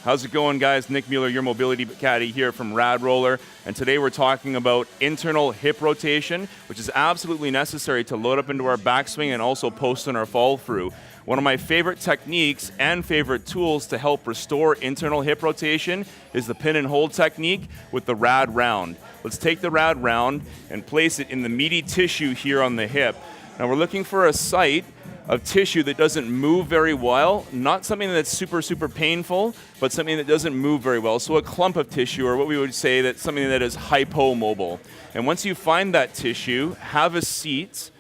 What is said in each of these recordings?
How's it going, guys? Nick Mueller, your mobility caddy here from Rad Roller, and today we're talking about internal hip rotation, which is absolutely necessary to load up into our backswing and also post in our fall through. One of my favorite techniques and favorite tools to help restore internal hip rotation is the pin and hold technique with the Rad Round. Let's take the Rad Round and place it in the meaty tissue here on the hip. Now we're looking for a site of tissue that doesn't move very well, not something that's super painful, but something that doesn't move very well. So a clump of tissue, or what we would say that's something that is hypomobile. And once you find that tissue, have a seat,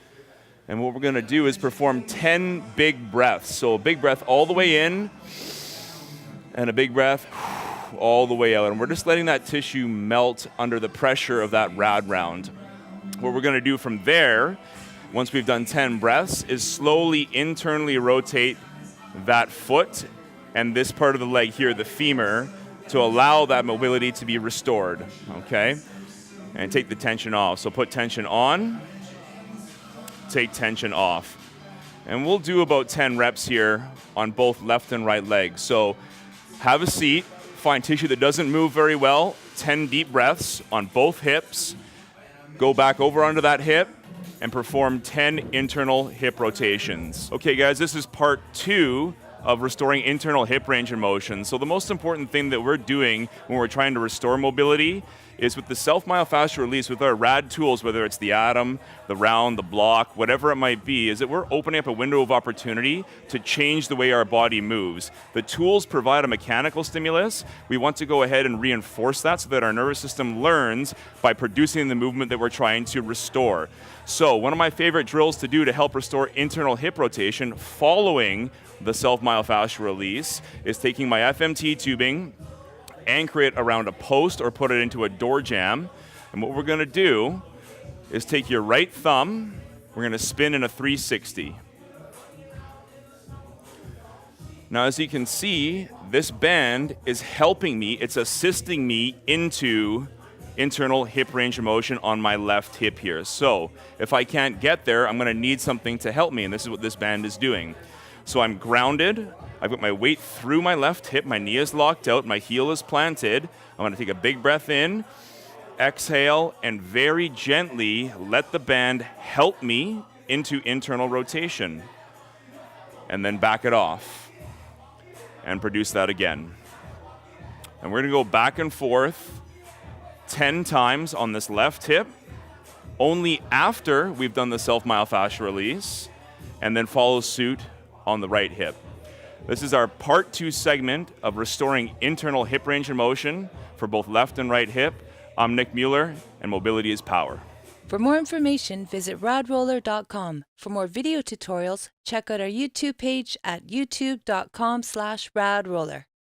and what we're gonna do is perform 10 big breaths. So a big breath all the way in, and a big breath all the way out. And we're just letting that tissue melt under the pressure of that Rad Round. What we're gonna do from there, once we've done 10 breaths, is slowly internally rotate that foot and this part of the leg here, the femur, to allow that mobility to be restored, okay? And take the tension off. So put tension on, take tension off. And we'll do about 10 reps here on both left and right legs. So have a seat, find tissue that doesn't move very well, 10 deep breaths on both hips, go back over onto that hip, and perform 10 internal hip rotations. Okay guys, this is part 2 of restoring internal hip range of motion. So the most important thing that we're doing when we're trying to restore mobility is with the self-myofascial release, with our Rad tools, whether it's the Atom, the Round, the Block, whatever it might be, is that we're opening up a window of opportunity to change the way our body moves. The tools provide a mechanical stimulus. We want to go ahead and reinforce that so that our nervous system learns by producing the movement that we're trying to restore. So one of my favorite drills to do to help restore internal hip rotation following the self-myofascial release is taking my FMT tubing, anchor it around a post or put it into a door jamb. And what we're gonna do is take your right thumb, we're gonna spin in a 360. Now as you can see, this band is helping me, it's assisting me into internal hip range of motion on my left hip here. So if I can't get there, I'm gonna need something to help me, and this is what this band is doing. So I'm grounded, I've got my weight through my left hip, my knee is locked out, my heel is planted. I'm gonna take a big breath in, exhale, and very gently let the band help me into internal rotation. And then back it off and produce that again. And we're gonna go back and forth 10 times on this left hip, only after we've done the self-myofascial release, and then follow suit on the right hip. This is our part 2 segment of restoring internal hip range of motion for both left and right hip. I'm Nick Mueller, and mobility is power. For more information, visit radroller.com. For more video tutorials, check out our YouTube page at youtube.com/radroller.